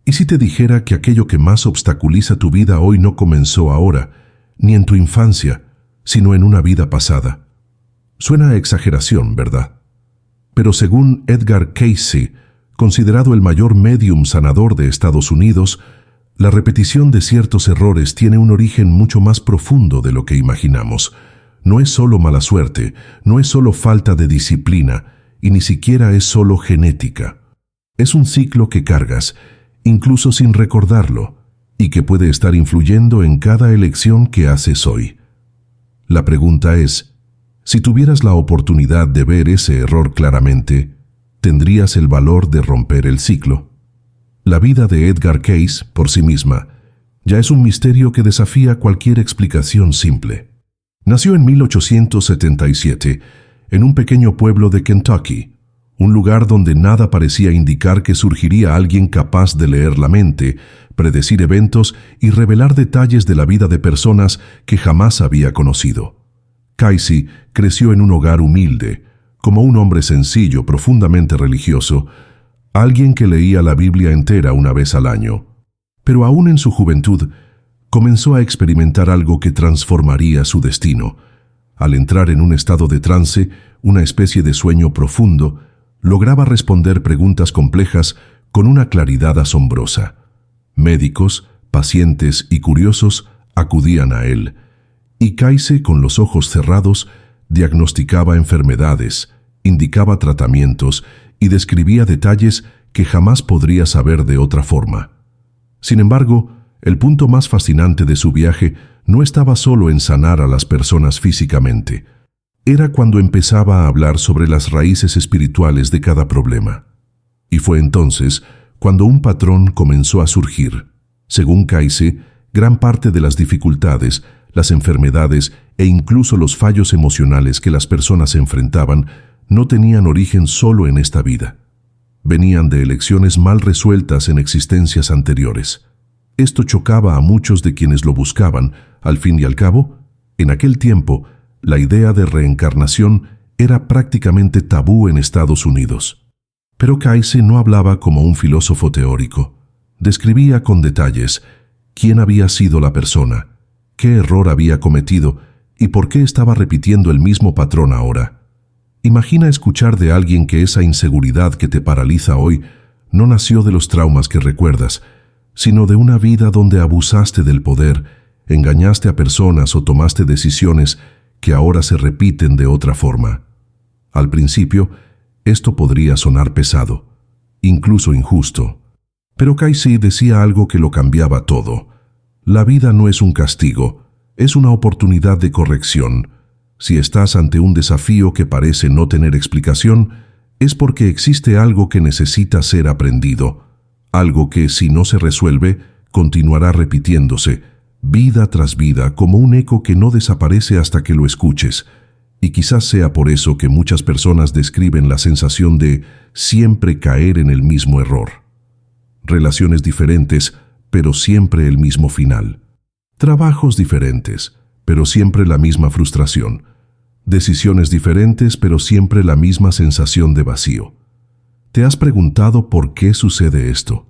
¿Y si te dijera que aquello que más obstaculiza tu vida hoy no comenzó ahora, ni en tu infancia, sino en una vida pasada? Suena a exageración, ¿verdad? Pero según Edgar Cayce, considerado el mayor médium sanador de Estados Unidos, la repetición de ciertos errores tiene un origen mucho más profundo de lo que imaginamos. No es solo mala suerte, no es solo falta de disciplina, y ni siquiera es solo genética. Es un ciclo que cargas, incluso sin recordarlo, y que puede estar influyendo en cada elección que haces hoy. La pregunta es, si tuvieras la oportunidad de ver ese error claramente, ¿tendrías el valor de romper el ciclo? La vida de Edgar Cayce, por sí misma, ya es un misterio que desafía cualquier explicación simple. Nació en 1877, en un pequeño pueblo de Kentucky, un lugar donde nada parecía indicar que surgiría alguien capaz de leer la mente, predecir eventos y revelar detalles de la vida de personas que jamás había conocido. Cayce creció en un hogar humilde, como un hombre sencillo, profundamente religioso, alguien que leía la Biblia entera una vez al año. Pero aún en su juventud, comenzó a experimentar algo que transformaría su destino. Al entrar en un estado de trance, una especie de sueño profundo, lograba responder preguntas complejas con una claridad asombrosa. Médicos, pacientes y curiosos acudían a él, y Cayce, con los ojos cerrados, diagnosticaba enfermedades, indicaba tratamientos y describía detalles que jamás podría saber de otra forma. Sin embargo, el punto más fascinante de su viaje no estaba solo en sanar a las personas físicamente. Era cuando empezaba a hablar sobre las raíces espirituales de cada problema. Y fue entonces cuando un patrón comenzó a surgir. Según Cayce, gran parte de las dificultades, las enfermedades e incluso los fallos emocionales que las personas enfrentaban no tenían origen solo en esta vida. Venían de elecciones mal resueltas en existencias anteriores. Esto chocaba a muchos de quienes lo buscaban. Al fin y al cabo, en aquel tiempo, la idea de reencarnación era prácticamente tabú en Estados Unidos. Pero Cayce no hablaba como un filósofo teórico. Describía con detalles quién había sido la persona, qué error había cometido y por qué estaba repitiendo el mismo patrón ahora. Imagina escuchar de alguien que esa inseguridad que te paraliza hoy no nació de los traumas que recuerdas, sino de una vida donde abusaste del poder, engañaste a personas o tomaste decisiones que ahora se repiten de otra forma. Al principio, esto podría sonar pesado, incluso injusto. Pero Cayce decía algo que lo cambiaba todo. La vida no es un castigo, es una oportunidad de corrección. Si estás ante un desafío que parece no tener explicación, es porque existe algo que necesita ser aprendido, algo que, si no se resuelve, continuará repitiéndose, vida tras vida, como un eco que no desaparece hasta que lo escuches. Y quizás sea por eso que muchas personas describen la sensación de siempre caer en el mismo error. Relaciones diferentes, pero siempre el mismo final. Trabajos diferentes, pero siempre la misma frustración. Decisiones diferentes, pero siempre la misma sensación de vacío. ¿Te has preguntado por qué sucede esto?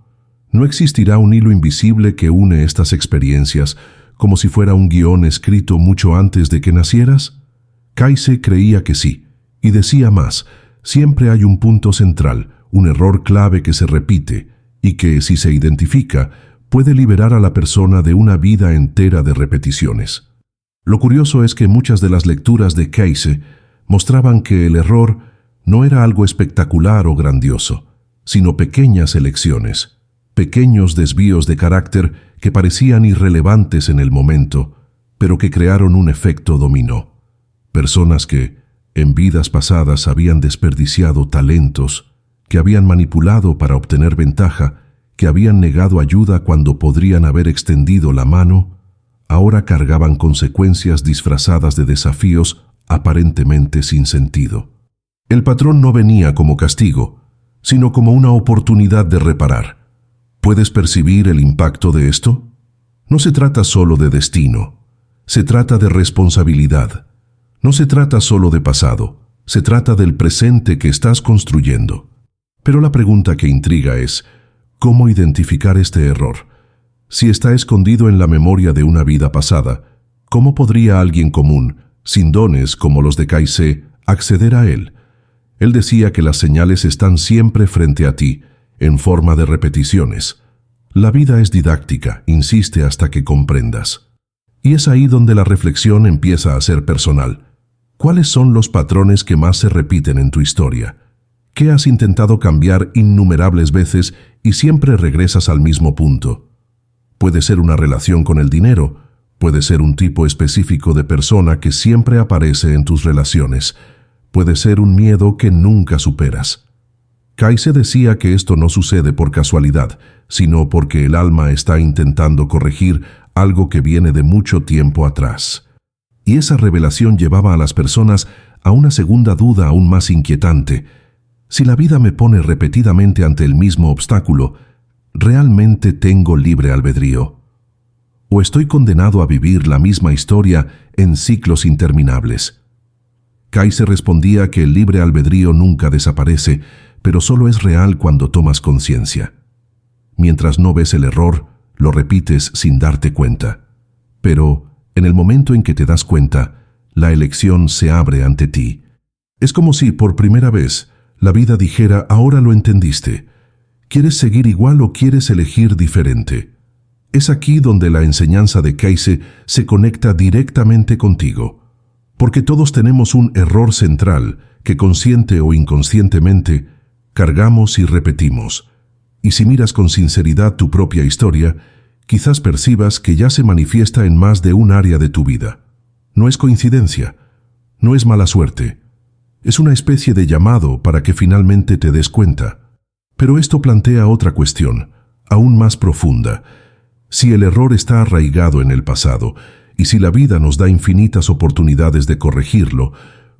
¿No existirá un hilo invisible que une estas experiencias, como si fuera un guión escrito mucho antes de que nacieras? Cayce creía que sí, y decía más: siempre hay un punto central, un error clave que se repite, y que, si se identifica, puede liberar a la persona de una vida entera de repeticiones. Lo curioso es que muchas de las lecturas de Cayce mostraban que el error no era algo espectacular o grandioso, sino pequeñas elecciones, pequeños desvíos de carácter que parecían irrelevantes en el momento, pero que crearon un efecto dominó. Personas que, en vidas pasadas, habían desperdiciado talentos, que habían manipulado para obtener ventaja, que habían negado ayuda cuando podrían haber extendido la mano, ahora cargaban consecuencias disfrazadas de desafíos aparentemente sin sentido. El patrón no venía como castigo, sino como una oportunidad de reparar. ¿Puedes percibir el impacto de esto? No se trata solo de destino, se trata de responsabilidad. No se trata solo de pasado, se trata del presente que estás construyendo. Pero la pregunta que intriga es, ¿Cómo identificar este error? Si está escondido en la memoria de una vida pasada, ¿cómo podría alguien común, sin dones como los de Kaize, acceder a él? Él decía que las señales están siempre frente a ti, en forma de repeticiones. La vida es didáctica, insiste hasta que comprendas. Y es ahí donde la reflexión empieza a ser personal. ¿Cuáles son los patrones que más se repiten en tu historia? ¿Qué has intentado cambiar innumerables veces y siempre regresas al mismo punto? Puede ser una relación con el dinero, puede ser un tipo específico de persona que siempre aparece en tus relaciones, puede ser un miedo que nunca superas. Kaize decía que esto no sucede por casualidad, sino porque el alma está intentando corregir algo que viene de mucho tiempo atrás. Y esa revelación llevaba a las personas a una segunda duda aún más inquietante. Si la vida me pone repetidamente ante el mismo obstáculo, ¿realmente tengo libre albedrío? ¿O estoy condenado a vivir la misma historia en ciclos interminables? Kaize respondía que el libre albedrío nunca desaparece, pero solo es real cuando tomas conciencia. Mientras no ves el error, lo repites sin darte cuenta. Pero, en el momento en que te das cuenta, la elección se abre ante ti. Es como si, por primera vez, la vida dijera, ahora lo entendiste. ¿Quieres seguir igual o quieres elegir diferente? Es aquí donde la enseñanza de Kaize se conecta directamente contigo. Porque todos tenemos un error central que, consciente o inconscientemente, cargamos y repetimos. Y si miras con sinceridad tu propia historia, quizás percibas que ya se manifiesta en más de un área de tu vida. No es coincidencia, no es mala suerte. Es una especie de llamado para que finalmente te des cuenta. Pero esto plantea otra cuestión, aún más profunda. Si el error está arraigado en el pasado, y si la vida nos da infinitas oportunidades de corregirlo,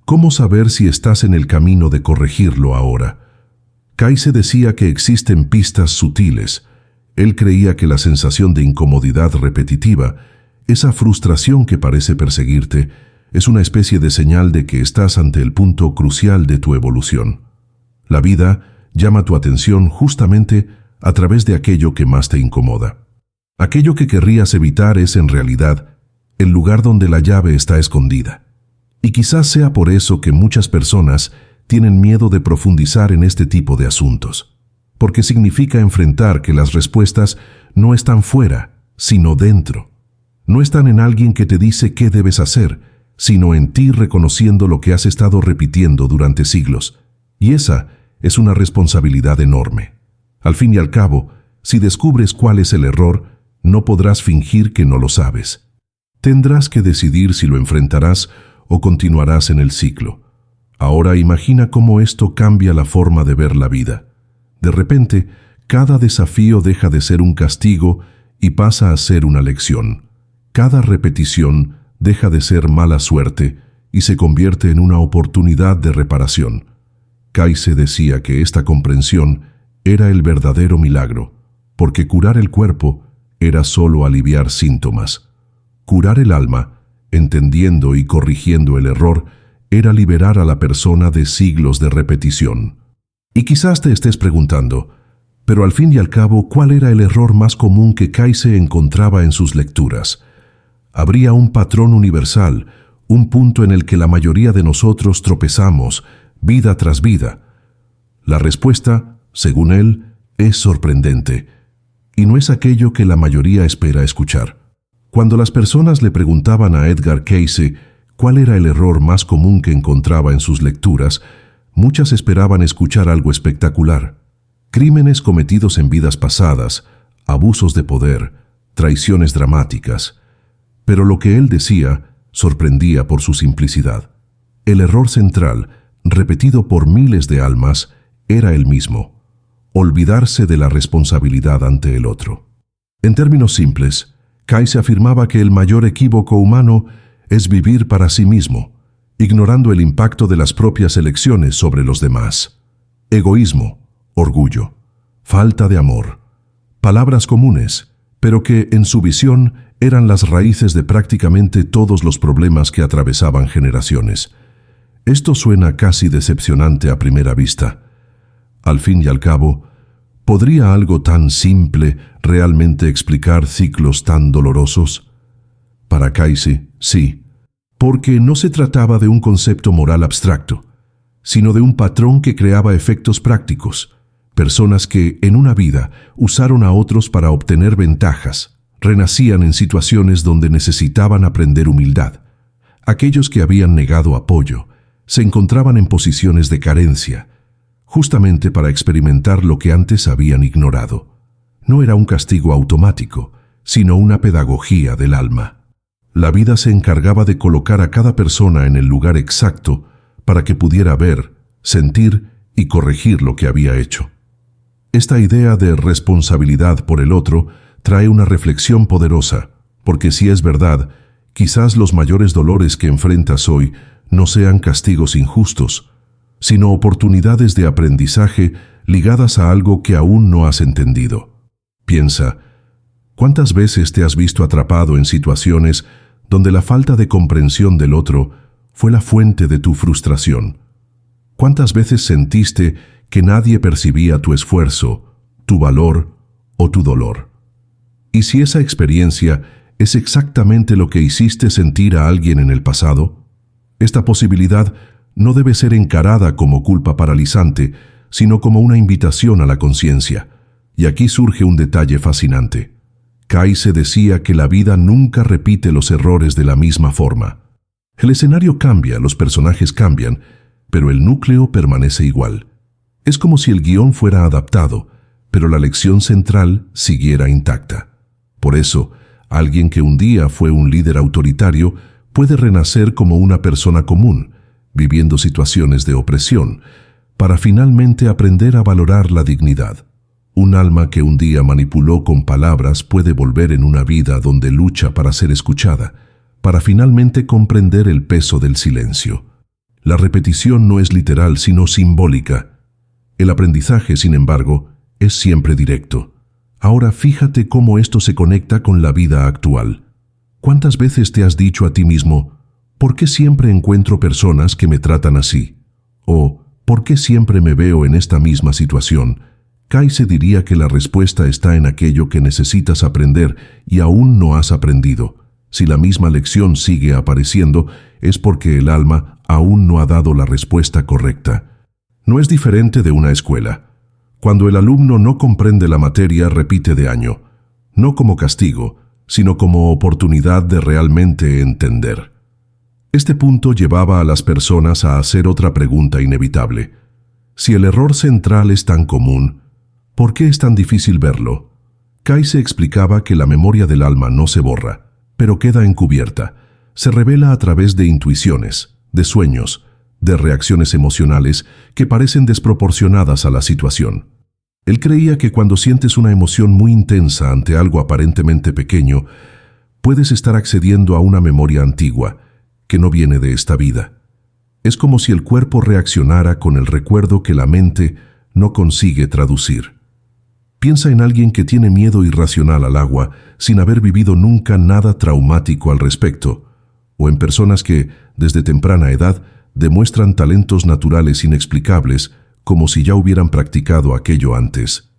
¿cómo saber si estás en el camino de corregirlo ahora? Kaize decía que existen pistas sutiles. Él creía que la sensación de incomodidad repetitiva, esa frustración que parece perseguirte, es una especie de señal de que estás ante el punto crucial de tu evolución. La vida llama tu atención justamente a través de aquello que más te incomoda. Aquello que querrías evitar es, en realidad, el lugar donde la llave está escondida. Y quizás sea por eso que muchas personas tienen miedo de profundizar en este tipo de asuntos, porque significa enfrentar que las respuestas no están fuera, sino dentro. No están en alguien que te dice qué debes hacer, sino en ti reconociendo lo que has estado repitiendo durante siglos. Y esa es una responsabilidad enorme. Al fin y al cabo, si descubres cuál es el error, no podrás fingir que no lo sabes. Tendrás que decidir si lo enfrentarás o continuarás en el ciclo. Ahora imagina cómo esto cambia la forma de ver la vida. De repente, cada desafío deja de ser un castigo y pasa a ser una lección. Cada repetición deja de ser mala suerte y se convierte en una oportunidad de reparación. Kaize decía que esta comprensión era el verdadero milagro, porque curar el cuerpo era solo aliviar síntomas. Curar el alma, entendiendo y corrigiendo el error, era liberar a la persona de siglos de repetición. Y quizás te estés preguntando, pero al fin y al cabo, ¿cuál era el error más común que Kaize encontraba en sus lecturas? Habría un patrón universal, un punto en el que la mayoría de nosotros tropezamos, vida tras vida. La respuesta, según él, es sorprendente, y no es aquello que la mayoría espera escuchar. Cuando las personas le preguntaban a Edgar Cayce cuál era el error más común que encontraba en sus lecturas, muchas esperaban escuchar algo espectacular. Crímenes cometidos en vidas pasadas, abusos de poder, traiciones dramáticas. Pero lo que él decía sorprendía por su simplicidad. El error central, repetido por miles de almas, era el mismo: olvidarse de la responsabilidad ante el otro. En términos simples, Cayce afirmaba que el mayor equívoco humano es vivir para sí mismo, ignorando el impacto de las propias elecciones sobre los demás. Egoísmo, orgullo, falta de amor, palabras comunes, pero que, en su visión, eran las raíces de prácticamente todos los problemas que atravesaban generaciones. Esto suena casi decepcionante a primera vista. Al fin y al cabo, ¿Podría algo tan simple realmente explicar ciclos tan dolorosos? Para Kayse, sí, porque no se trataba de un concepto moral abstracto, sino de un patrón que creaba efectos prácticos, personas que, en una vida, usaron a otros para obtener ventajas, renacían en situaciones donde necesitaban aprender humildad. Aquellos que habían negado apoyo, se encontraban en posiciones de carencia, justamente para experimentar lo que antes habían ignorado. No era un castigo automático, sino una pedagogía del alma. La vida se encargaba de colocar a cada persona en el lugar exacto para que pudiera ver, sentir y corregir lo que había hecho. Esta idea de responsabilidad por el otro trae una reflexión poderosa, porque si es verdad, quizás los mayores dolores que enfrentas hoy no sean castigos injustos, sino oportunidades de aprendizaje ligadas a algo que aún no has entendido. Piensa, ¿cuántas veces te has visto atrapado en situaciones donde la falta de comprensión del otro fue la fuente de tu frustración? ¿Cuántas veces sentiste que nadie percibía tu esfuerzo, tu valor o tu dolor? ¿Y si esa experiencia es exactamente lo que hiciste sentir a alguien en el pasado? Esta posibilidad no debe ser encarada como culpa paralizante, sino como una invitación a la conciencia. Y aquí surge un detalle fascinante. Kayse decía que la vida nunca repite los errores de la misma forma. El escenario cambia, los personajes cambian, pero el núcleo permanece igual. Es como si el guión fuera adaptado, pero la lección central siguiera intacta. Por eso, alguien que un día fue un líder autoritario puede renacer como una persona común, viviendo situaciones de opresión, para finalmente aprender a valorar la dignidad. Un alma que un día manipuló con palabras puede volver en una vida donde lucha para ser escuchada, para finalmente comprender el peso del silencio. La repetición no es literal, sino simbólica. El aprendizaje, sin embargo, es siempre directo. Ahora fíjate cómo esto se conecta con la vida actual. ¿Cuántas veces te has dicho a ti mismo, ¿por qué siempre encuentro personas que me tratan así? O, ¿por qué siempre me veo en esta misma situación? Kayse diría que la respuesta está en aquello que necesitas aprender y aún no has aprendido. Si la misma lección sigue apareciendo, es porque el alma aún no ha dado la respuesta correcta. No es diferente de una escuela. Cuando el alumno no comprende la materia, repite de año, no como castigo, sino como oportunidad de realmente entender. Este punto llevaba a las personas a hacer otra pregunta inevitable. Si el error central es tan común, ¿por qué es tan difícil verlo? Kayse explicaba que la memoria del alma no se borra, pero queda encubierta. Se revela a través de intuiciones, de sueños, de reacciones emocionales que parecen desproporcionadas a la situación. Él creía que cuando sientes una emoción muy intensa ante algo aparentemente pequeño, puedes estar accediendo a una memoria antigua, que no viene de esta vida. Es como si el cuerpo reaccionara con el recuerdo que la mente no consigue traducir. Piensa en alguien que tiene miedo irracional al agua sin haber vivido nunca nada traumático al respecto, o en personas que, desde temprana edad, demuestran talentos naturales inexplicables como si ya hubieran practicado aquello antes.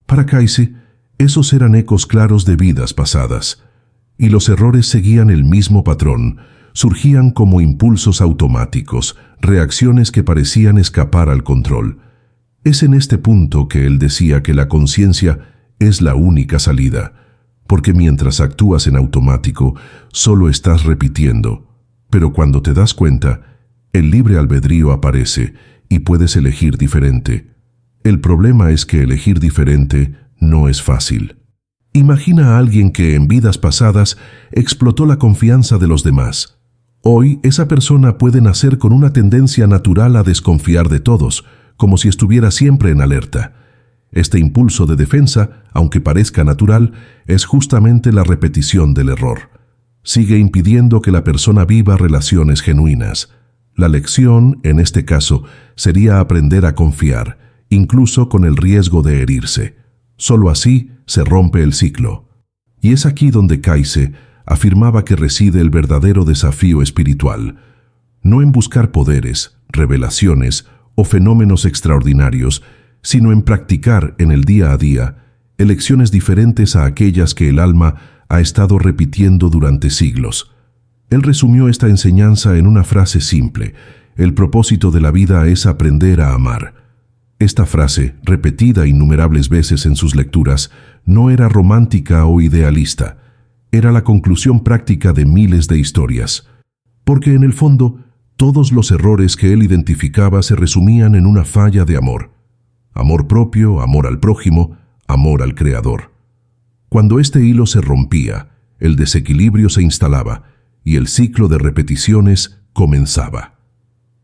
Para Kayse, esos eran ecos claros de vidas pasadas, y los errores seguían el mismo patrón, surgían como impulsos automáticos, reacciones que parecían escapar al control. Es en este punto que él decía que la conciencia es la única salida, porque mientras actúas en automático, solo estás repitiendo, pero cuando te das cuenta, el libre albedrío aparece y puedes elegir diferente. El problema es que elegir diferente no es fácil. Imagina a alguien que en vidas pasadas explotó la confianza de los demás. Hoy esa persona puede nacer con una tendencia natural a desconfiar de todos, como si estuviera siempre en alerta. Este impulso de defensa, aunque parezca natural, es justamente la repetición del error. Sigue impidiendo que la persona viva relaciones genuinas. La lección, en este caso, sería aprender a confiar, incluso con el riesgo de herirse. Solo así se rompe el ciclo. Y es aquí donde Kayse afirmaba que reside el verdadero desafío espiritual, no en buscar poderes, revelaciones o fenómenos extraordinarios, sino en practicar en el día a día elecciones diferentes a aquellas que el alma ha estado repitiendo durante siglos. Él resumió esta enseñanza en una frase simple: el propósito de la vida es aprender a amar. Esta frase, repetida innumerables veces en sus lecturas, no era romántica o idealista, era la conclusión práctica de miles de historias. Porque en el fondo, todos los errores que él identificaba se resumían en una falla de amor. Amor propio, amor al prójimo, amor al Creador. Cuando este hilo se rompía, el desequilibrio se instalaba y el ciclo de repeticiones comenzaba.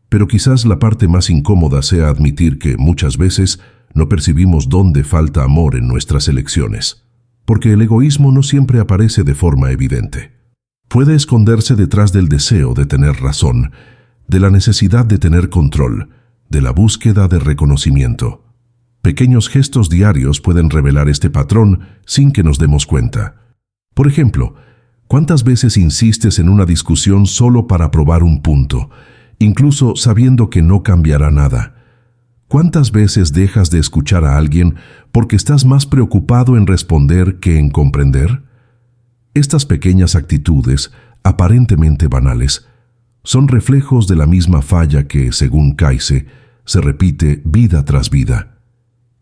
Pero quizás la parte más incómoda sea admitir que muchas veces no percibimos dónde falta amor en nuestras elecciones, porque el egoísmo no siempre aparece de forma evidente. Puede esconderse detrás del deseo de tener razón, de la necesidad de tener control, de la búsqueda de reconocimiento. Pequeños gestos diarios pueden revelar este patrón sin que nos demos cuenta. Por ejemplo, ¿cuántas veces insistes en una discusión solo para probar un punto, incluso sabiendo que no cambiará nada? ¿Cuántas veces dejas de escuchar a alguien porque estás más preocupado en responder que en comprender? Estas pequeñas actitudes, aparentemente banales, son reflejos de la misma falla que, según Kayse, se repite vida tras vida.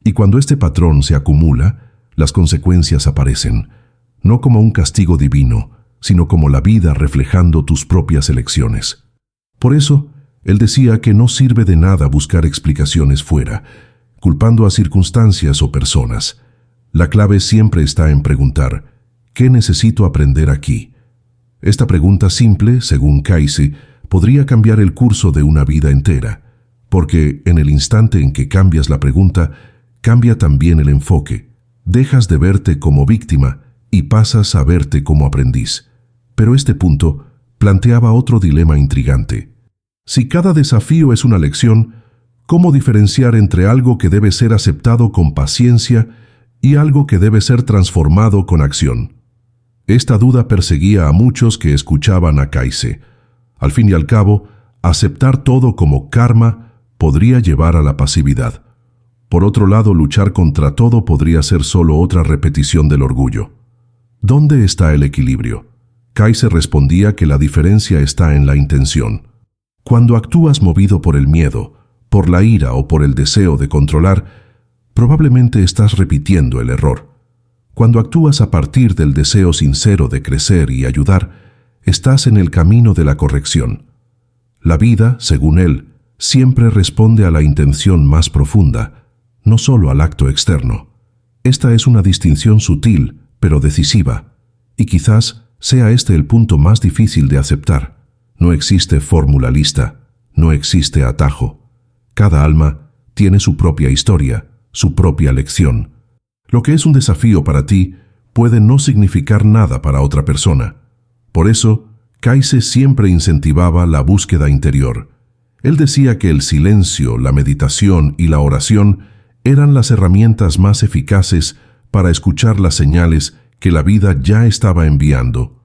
Y cuando este patrón se acumula, las consecuencias aparecen, no como un castigo divino, sino como la vida reflejando tus propias elecciones. Por eso, él decía que no sirve de nada buscar explicaciones fuera, culpando a circunstancias o personas. La clave siempre está en preguntar: ¿qué necesito aprender aquí? Esta pregunta simple, según Kayse, podría cambiar el curso de una vida entera, porque en el instante en que cambias la pregunta, cambia también el enfoque. Dejas de verte como víctima y pasas a verte como aprendiz. Pero este punto planteaba otro dilema intrigante. Si cada desafío es una lección, ¿cómo diferenciar entre algo que debe ser aceptado con paciencia y algo que debe ser transformado con acción? Esta duda perseguía a muchos que escuchaban a Kayse. Al fin y al cabo, aceptar todo como karma podría llevar a la pasividad. Por otro lado, luchar contra todo podría ser solo otra repetición del orgullo. ¿Dónde está el equilibrio? Kayse respondía que la diferencia está en la intención. Cuando actúas movido por el miedo, por la ira o por el deseo de controlar, probablemente estás repitiendo el error. Cuando actúas a partir del deseo sincero de crecer y ayudar, estás en el camino de la corrección. La vida, según él, siempre responde a la intención más profunda, no solo al acto externo. Esta es una distinción sutil, pero decisiva, y quizás sea este el punto más difícil de aceptar. No existe fórmula lista, no existe atajo. Cada alma tiene su propia historia, su propia lección. Lo que es un desafío para ti puede no significar nada para otra persona. Por eso, Kayse siempre incentivaba la búsqueda interior. Él decía que el silencio, la meditación y la oración eran las herramientas más eficaces para escuchar las señales que la vida ya estaba enviando.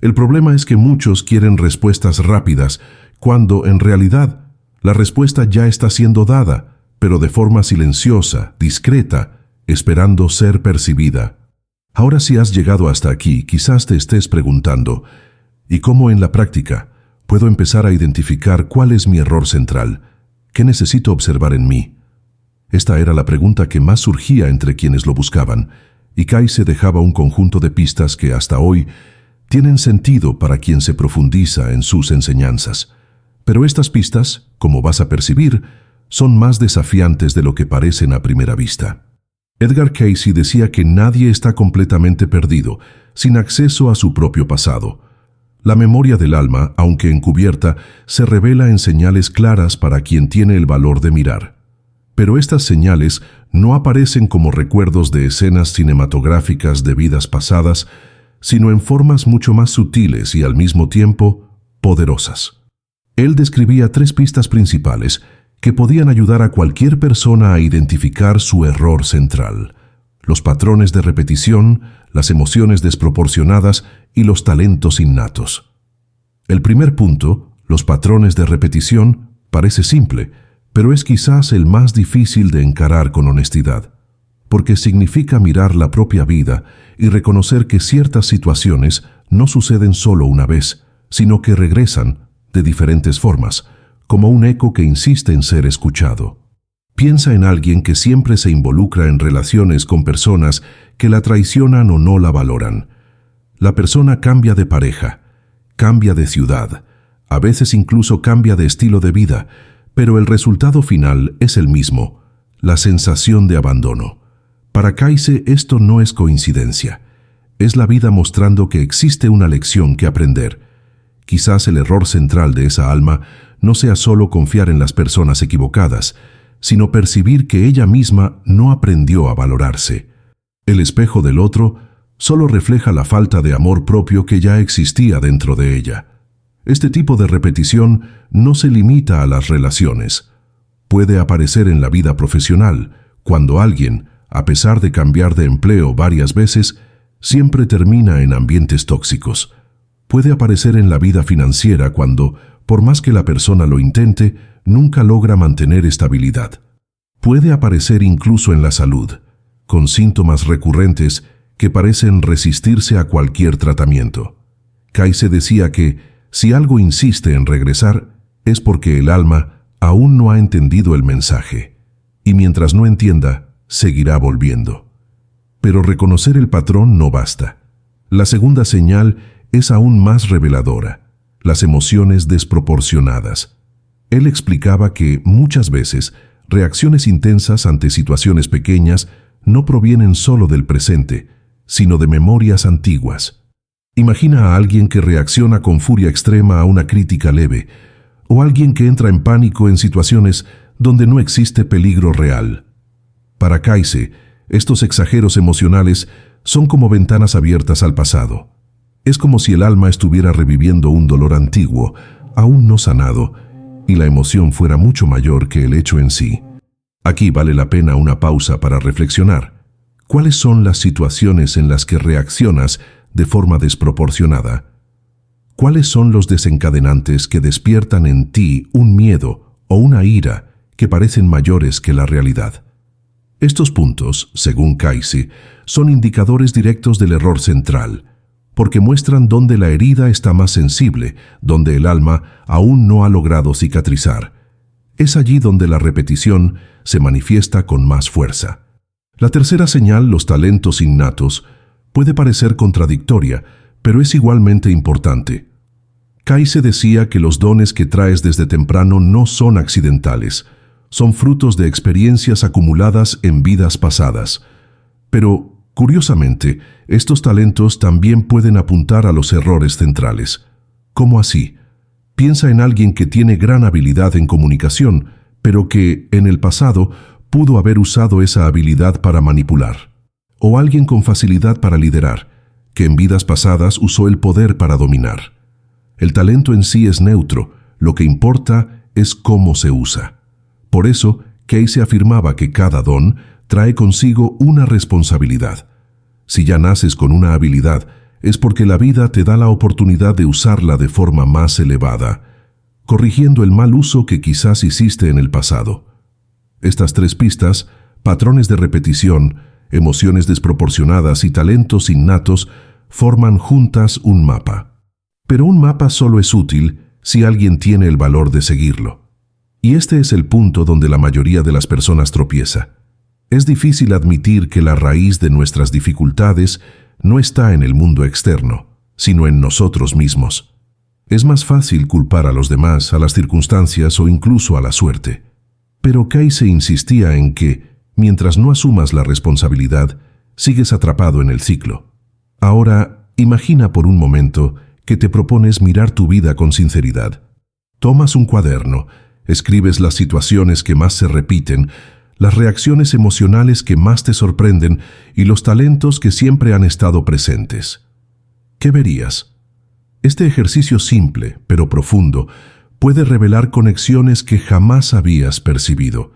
El problema es que muchos quieren respuestas rápidas, cuando, en realidad, la respuesta ya está siendo dada, pero de forma silenciosa, discreta, esperando ser percibida. Ahora, si has llegado hasta aquí, quizás te estés preguntando: ¿y cómo en la práctica puedo empezar a identificar cuál es mi error central? ¿Qué necesito observar en mí? Esta era la pregunta que más surgía entre quienes lo buscaban, y Kayse dejaba un conjunto de pistas que hasta hoy tienen sentido para quien se profundiza en sus enseñanzas. Pero estas pistas, como vas a percibir, son más desafiantes de lo que parecen a primera vista. Edgar Cayce decía que nadie está completamente perdido, sin acceso a su propio pasado. La memoria del alma, aunque encubierta, se revela en señales claras para quien tiene el valor de mirar. Pero estas señales no aparecen como recuerdos de escenas cinematográficas de vidas pasadas, sino en formas mucho más sutiles y al mismo tiempo poderosas. Él describía 3 pistas principales que podían ayudar a cualquier persona a identificar su error central: los patrones de repetición, las emociones desproporcionadas y los talentos innatos. El primer punto, los patrones de repetición, parece simple, pero es quizás el más difícil de encarar con honestidad, porque significa mirar la propia vida y reconocer que ciertas situaciones no suceden solo una vez, sino que regresan de diferentes formas, como un eco que insiste en ser escuchado. Piensa en alguien que siempre se involucra en relaciones con personas que la traicionan o no la valoran. La persona cambia de pareja, cambia de ciudad, a veces incluso cambia de estilo de vida, pero el resultado final es el mismo, la sensación de abandono. Para Kaise esto no es coincidencia. Es la vida mostrando que existe una lección que aprender. Quizás el error central de esa alma no sea solo confiar en las personas equivocadas, sino percibir que ella misma no aprendió a valorarse. El espejo del otro solo refleja la falta de amor propio que ya existía dentro de ella. Este tipo de repetición no se limita a las relaciones. Puede aparecer en la vida profesional, cuando alguien, a pesar de cambiar de empleo varias veces, siempre termina en ambientes tóxicos. Puede aparecer en la vida financiera cuando, por más que la persona lo intente, nunca logra mantener estabilidad. Puede aparecer incluso en la salud, con síntomas recurrentes que parecen resistirse a cualquier tratamiento. Kaise decía que, si algo insiste en regresar, es porque el alma aún no ha entendido el mensaje, y mientras no entienda, seguirá volviendo. Pero reconocer el patrón no basta. La segunda señal es aún más reveladora: las emociones desproporcionadas. Él explicaba que, muchas veces, reacciones intensas ante situaciones pequeñas no provienen solo del presente, sino de memorias antiguas. Imagina a alguien que reacciona con furia extrema a una crítica leve, o alguien que entra en pánico en situaciones donde no existe peligro real. Para Kaise, estos exageros emocionales son como ventanas abiertas al pasado. Es como si el alma estuviera reviviendo un dolor antiguo, aún no sanado, y la emoción fuera mucho mayor que el hecho en sí. Aquí vale la pena una pausa para reflexionar. ¿Cuáles son las situaciones en las que reaccionas de forma desproporcionada? ¿Cuáles son los desencadenantes que despiertan en ti un miedo o una ira que parecen mayores que la realidad? Estos puntos, según Kaise, son indicadores directos del error central, porque muestran dónde la herida está más sensible, donde el alma aún no ha logrado cicatrizar. Es allí donde la repetición se manifiesta con más fuerza. La tercera señal, los talentos innatos, puede parecer contradictoria, pero es igualmente importante. Kaise decía que los dones que traes desde temprano no son accidentales, son frutos de experiencias acumuladas en vidas pasadas. Pero, curiosamente, estos talentos también pueden apuntar a los errores centrales. ¿Cómo así? Piensa en alguien que tiene gran habilidad en comunicación, pero que, en el pasado, pudo haber usado esa habilidad para manipular. O alguien con facilidad para liderar, que en vidas pasadas usó el poder para dominar. El talento en sí es neutro, lo que importa es cómo se usa. Por eso, Kaise afirmaba que cada don trae consigo una responsabilidad. Si ya naces con una habilidad, es porque la vida te da la oportunidad de usarla de forma más elevada, corrigiendo el mal uso que quizás hiciste en el pasado. Estas tres pistas, patrones de repetición, emociones desproporcionadas y talentos innatos, forman juntas un mapa. Pero un mapa solo es útil si alguien tiene el valor de seguirlo. Y este es el punto donde la mayoría de las personas tropieza. Es difícil admitir que la raíz de nuestras dificultades no está en el mundo externo, sino en nosotros mismos. Es más fácil culpar a los demás, a las circunstancias o incluso a la suerte. Pero Kaise insistía en que, mientras no asumas la responsabilidad, sigues atrapado en el ciclo. Ahora, imagina por un momento que te propones mirar tu vida con sinceridad. Tomas un cuaderno, escribes las situaciones que más se repiten, las reacciones emocionales que más te sorprenden y los talentos que siempre han estado presentes. ¿Qué verías? Este ejercicio simple, pero profundo, puede revelar conexiones que jamás habías percibido.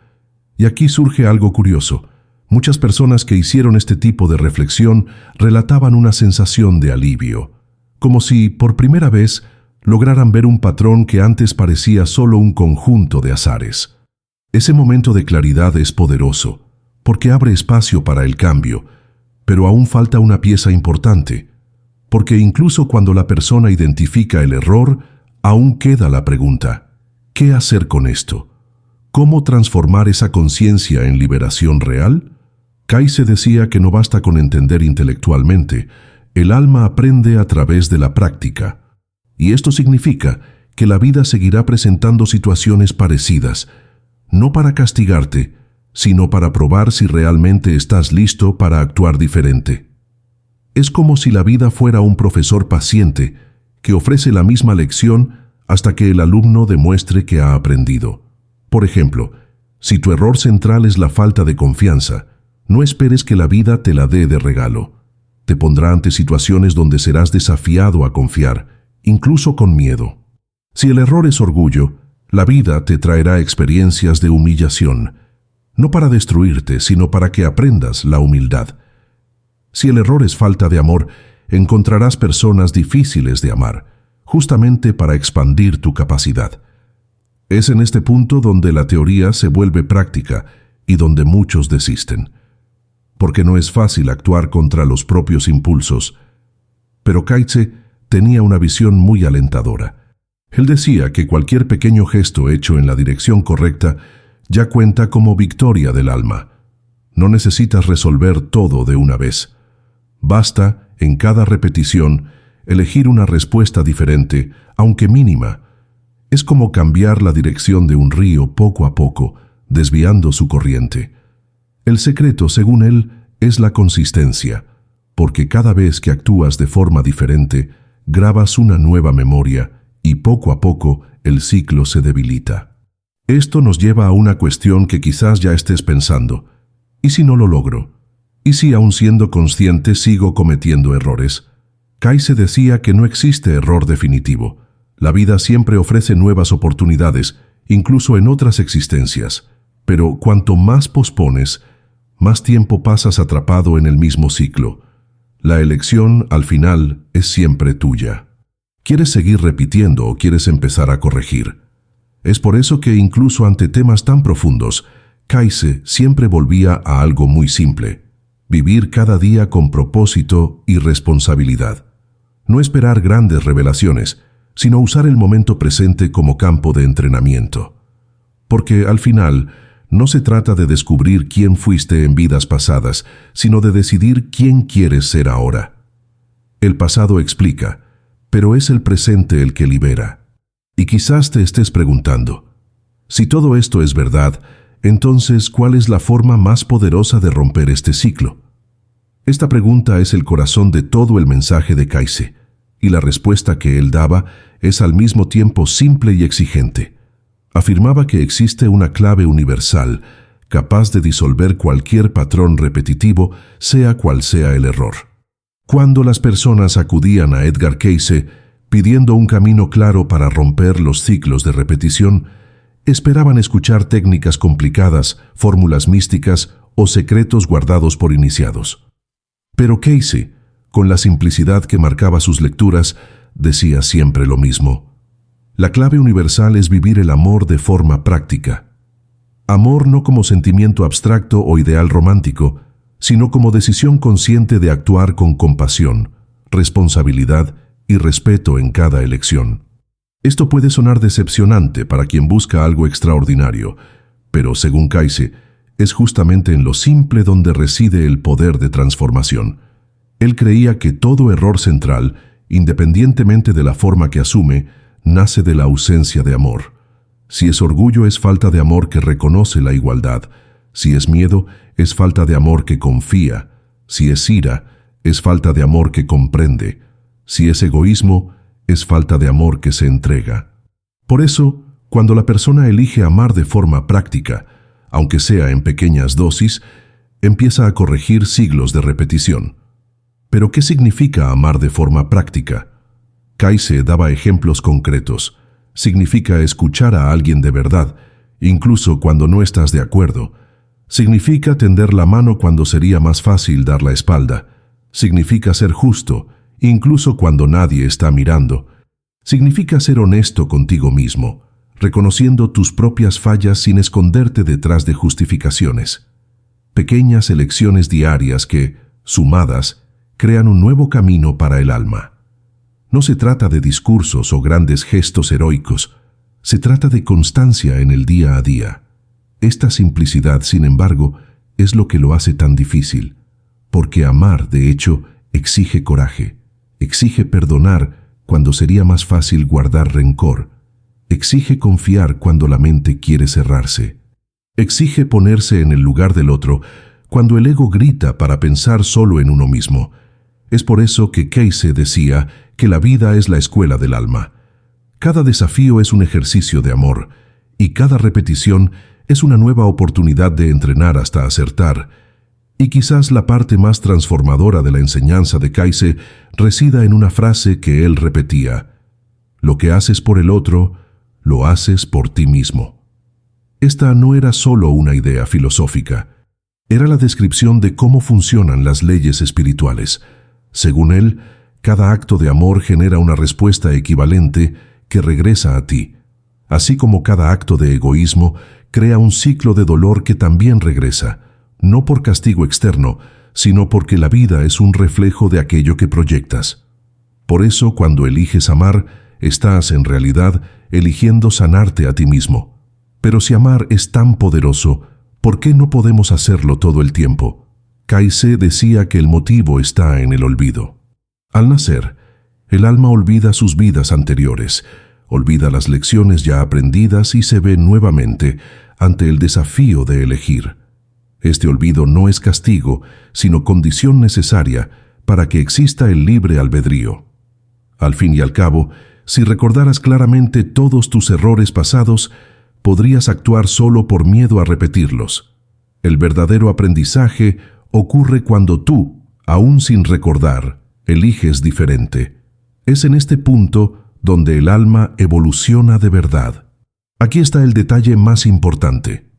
Y aquí surge algo curioso. Muchas personas que hicieron este tipo de reflexión relataban una sensación de alivio, como si, por primera vez, lograran ver un patrón que antes parecía solo un conjunto de azares. Ese momento de claridad es poderoso, porque abre espacio para el cambio, pero aún falta una pieza importante, porque incluso cuando la persona identifica el error, aún queda la pregunta: ¿qué hacer con esto? ¿Cómo transformar esa conciencia en liberación real? Kayse decía que no basta con entender intelectualmente, el alma aprende a través de la práctica. Y esto significa que la vida seguirá presentando situaciones parecidas, no para castigarte, sino para probar si realmente estás listo para actuar diferente. Es como si la vida fuera un profesor paciente que ofrece la misma lección hasta que el alumno demuestre que ha aprendido. Por ejemplo, si tu error central es la falta de confianza, no esperes que la vida te la dé de regalo. Te pondrá ante situaciones donde serás desafiado a confiar, incluso con miedo. Si el error es orgullo, la vida te traerá experiencias de humillación, no para destruirte, sino para que aprendas la humildad. Si el error es falta de amor, encontrarás personas difíciles de amar, justamente para expandir tu capacidad. Es en este punto donde la teoría se vuelve práctica y donde muchos desisten, porque no es fácil actuar contra los propios impulsos. Pero Kayse tenía una visión muy alentadora. Él decía que cualquier pequeño gesto hecho en la dirección correcta ya cuenta como victoria del alma. No necesitas resolver todo de una vez. Basta, en cada repetición, elegir una respuesta diferente, aunque mínima. Es como cambiar la dirección de un río poco a poco, desviando su corriente. El secreto, según él, es la consistencia, porque cada vez que actúas de forma diferente, grabas una nueva memoria y poco a poco el ciclo se debilita. Esto nos lleva a una cuestión que quizás ya estés pensando. ¿Y si no lo logro? ¿Y si aun siendo consciente sigo cometiendo errores? Kayse decía que no existe error definitivo. La vida siempre ofrece nuevas oportunidades, incluso en otras existencias. Pero cuanto más pospones, más tiempo pasas atrapado en el mismo ciclo. La elección, al final, es siempre tuya. ¿Quieres seguir repitiendo o quieres empezar a corregir? Es por eso que incluso ante temas tan profundos, Kayse siempre volvía a algo muy simple: vivir cada día con propósito y responsabilidad. No esperar grandes revelaciones, sino usar el momento presente como campo de entrenamiento. Porque al final, no se trata de descubrir quién fuiste en vidas pasadas, sino de decidir quién quieres ser ahora. El pasado explica, pero es el presente el que libera. Y quizás te estés preguntando, si todo esto es verdad, entonces, ¿cuál es la forma más poderosa de romper este ciclo? Esta pregunta es el corazón de todo el mensaje de Kayse, y la respuesta que él daba es al mismo tiempo simple y exigente. Afirmaba que existe una clave universal, capaz de disolver cualquier patrón repetitivo, sea cual sea el error. Cuando las personas acudían a Edgar Kayse pidiendo un camino claro para romper los ciclos de repetición, esperaban escuchar técnicas complicadas, fórmulas místicas o secretos guardados por iniciados. Pero Kayse, con la simplicidad que marcaba sus lecturas, decía siempre lo mismo: la clave universal es vivir el amor de forma práctica. Amor no como sentimiento abstracto o ideal romántico, sino como decisión consciente de actuar con compasión, responsabilidad y respeto en cada elección. Esto puede sonar decepcionante para quien busca algo extraordinario, pero según Kayse, es justamente en lo simple donde reside el poder de transformación. Él creía que todo error central, independientemente de la forma que asume, nace de la ausencia de amor. Si es orgullo, es falta de amor que reconoce la igualdad. Si es miedo, es falta de amor que confía. Si es ira, es falta de amor que comprende. Si es egoísmo, es falta de amor que se entrega. Por eso, cuando la persona elige amar de forma práctica, aunque sea en pequeñas dosis, empieza a corregir siglos de repetición. ¿Pero qué significa amar de forma práctica? Kayse daba ejemplos concretos. Significa escuchar a alguien de verdad, incluso cuando no estás de acuerdo. Significa tender la mano cuando sería más fácil dar la espalda. Significa ser justo, incluso cuando nadie está mirando. Significa ser honesto contigo mismo, reconociendo tus propias fallas sin esconderte detrás de justificaciones. Pequeñas elecciones diarias que, sumadas, crean un nuevo camino para el alma. No se trata de discursos o grandes gestos heroicos, se trata de constancia en el día a día. Esta simplicidad, sin embargo, es lo que lo hace tan difícil, porque amar, de hecho, exige coraje, exige perdonar cuando sería más fácil guardar rencor, exige confiar cuando la mente quiere cerrarse, exige ponerse en el lugar del otro cuando el ego grita para pensar solo en uno mismo. Es por eso que Keise decía que la vida es la escuela del alma. Cada desafío es un ejercicio de amor, y cada repetición es una nueva oportunidad de entrenar hasta acertar. Y quizás la parte más transformadora de la enseñanza de Keise resida en una frase que él repetía: lo que haces por el otro, lo haces por ti mismo. Esta no era solo una idea filosófica, era la descripción de cómo funcionan las leyes espirituales. Según él, cada acto de amor genera una respuesta equivalente que regresa a ti, así como cada acto de egoísmo crea un ciclo de dolor que también regresa, no por castigo externo, sino porque la vida es un reflejo de aquello que proyectas. Por eso, cuando eliges amar, estás en realidad eligiendo sanarte a ti mismo. Pero si amar es tan poderoso, ¿por qué no podemos hacerlo todo el tiempo? Keise decía que el motivo está en el olvido. Al nacer, el alma olvida sus vidas anteriores, olvida las lecciones ya aprendidas y se ve nuevamente ante el desafío de elegir. Este olvido no es castigo, sino condición necesaria para que exista el libre albedrío. Al fin y al cabo, si recordaras claramente todos tus errores pasados, podrías actuar solo por miedo a repetirlos. El verdadero aprendizaje ocurre cuando tú, aún sin recordar, eliges diferente. Es en este punto donde el alma evoluciona de verdad. Aquí está el detalle más importante.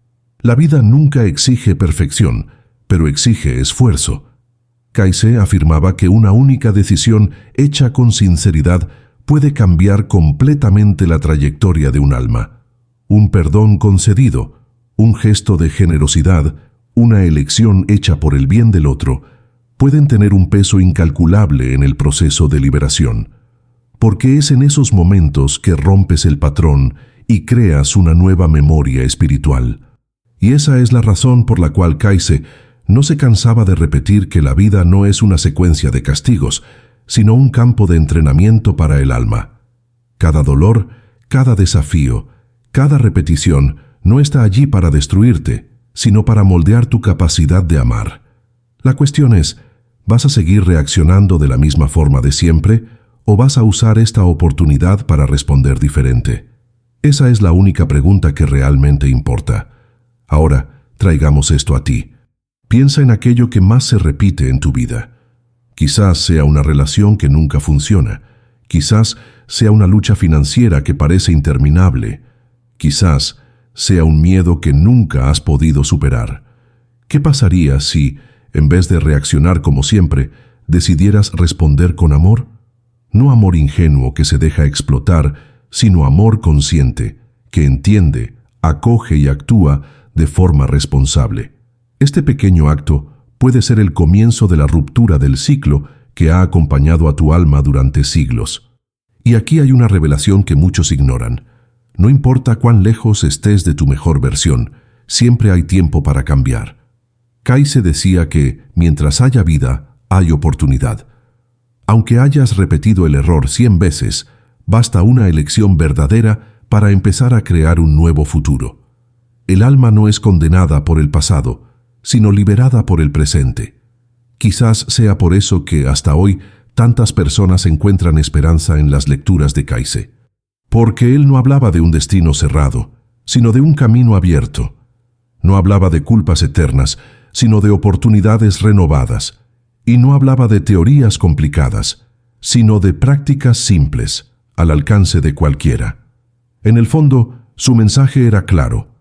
La vida nunca exige perfección, pero exige esfuerzo. Keise afirmaba que una única decisión hecha con sinceridad puede cambiar completamente la trayectoria de un alma. Un perdón concedido, un gesto de generosidad, una elección hecha por el bien del otro, pueden tener un peso incalculable en el proceso de liberación. Porque es en esos momentos que rompes el patrón y creas una nueva memoria espiritual. Y esa es la razón por la cual Keise no se cansaba de repetir que la vida no es una secuencia de castigos, sino un campo de entrenamiento para el alma. Cada dolor, cada desafío, cada repetición no está allí para destruirte, sino para moldear tu capacidad de amar. La cuestión es, ¿vas a seguir reaccionando de la misma forma de siempre o vas a usar esta oportunidad para responder diferente? Esa es la única pregunta que realmente importa. Ahora, traigamos esto a ti. Piensa en aquello que más se repite en tu vida. Quizás sea una relación que nunca funciona. Quizás sea una lucha financiera que parece interminable. Quizás sea un miedo que nunca has podido superar. ¿Qué pasaría si, en vez de reaccionar como siempre, decidieras responder con amor? No amor ingenuo que se deja explotar, sino amor consciente, que entiende, acoge y actúa de forma responsable. Este pequeño acto puede ser el comienzo de la ruptura del ciclo que ha acompañado a tu alma durante siglos. Y aquí hay una revelación que muchos ignoran. No importa cuán lejos estés de tu mejor versión, siempre hay tiempo para cambiar. Keise decía que, mientras haya vida, hay oportunidad. Aunque hayas repetido el error 100 veces, basta una elección verdadera para empezar a crear un nuevo futuro. El alma no es condenada por el pasado, sino liberada por el presente. Quizás sea por eso que, hasta hoy, tantas personas encuentran esperanza en las lecturas de Keise. Porque él no hablaba de un destino cerrado, sino de un camino abierto. No hablaba de culpas eternas, sino de oportunidades renovadas. Y no hablaba de teorías complicadas, sino de prácticas simples, al alcance de cualquiera. En el fondo, su mensaje era claro.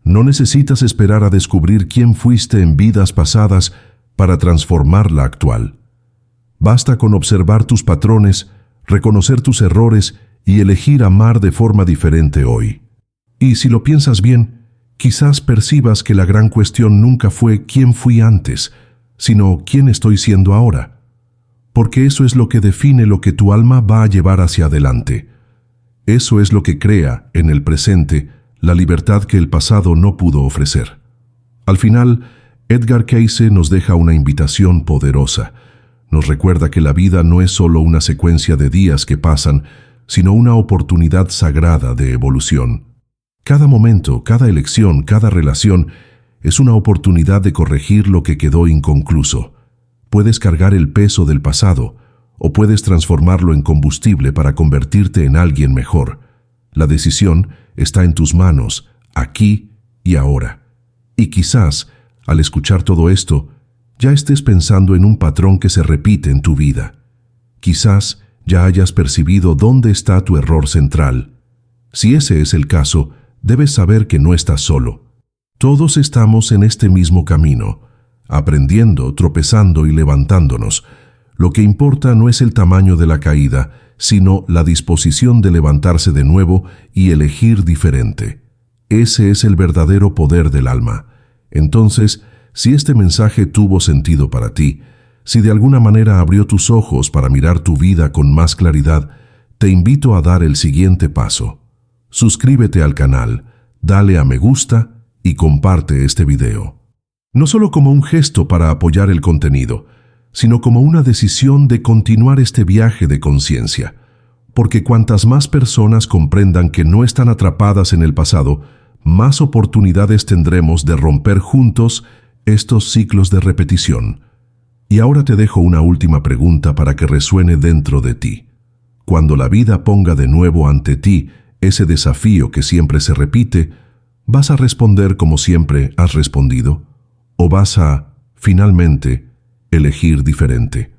No necesitas esperar a descubrir quién fuiste en vidas pasadas para transformar la actual. Basta con observar tus patrones, reconocer tus errores y elegir amar de forma diferente hoy. Y si lo piensas bien, quizás percibas que la gran cuestión nunca fue quién fui antes, sino quién estoy siendo ahora. Porque eso es lo que define lo que tu alma va a llevar hacia adelante. Eso es lo que crea, en el presente, la libertad que el pasado no pudo ofrecer. Al final, Edgar Cayce nos deja una invitación poderosa. Nos recuerda que la vida no es solo una secuencia de días que pasan, sino una oportunidad sagrada de evolución. Cada momento, cada elección, cada relación es una oportunidad de corregir lo que quedó inconcluso. Puedes cargar el peso del pasado, o puedes transformarlo en combustible para convertirte en alguien mejor. La decisión está en tus manos, aquí y ahora. Y quizás, al escuchar todo esto, ya estés pensando en un patrón que se repite en tu vida. Quizás ya hayas percibido dónde está tu error central. Si ese es el caso, debes saber que no estás solo. Todos estamos en este mismo camino, aprendiendo, tropezando y levantándonos. Lo que importa no es el tamaño de la caída, sino la disposición de levantarse de nuevo y elegir diferente. Ese es el verdadero poder del alma. Entonces, si este mensaje tuvo sentido para ti, si de alguna manera abrió tus ojos para mirar tu vida con más claridad, te invito a dar el siguiente paso. Suscríbete al canal, dale a me gusta y comparte este video. No solo como un gesto para apoyar el contenido, sino como una decisión de continuar este viaje de conciencia. Porque cuantas más personas comprendan que no están atrapadas en el pasado, más oportunidades tendremos de romper juntos estos ciclos de repetición. Y ahora te dejo una última pregunta para que resuene dentro de ti. Cuando la vida ponga de nuevo ante ti ese desafío que siempre se repite, ¿vas a responder como siempre has respondido? ¿O vas a, finalmente, elegir diferente?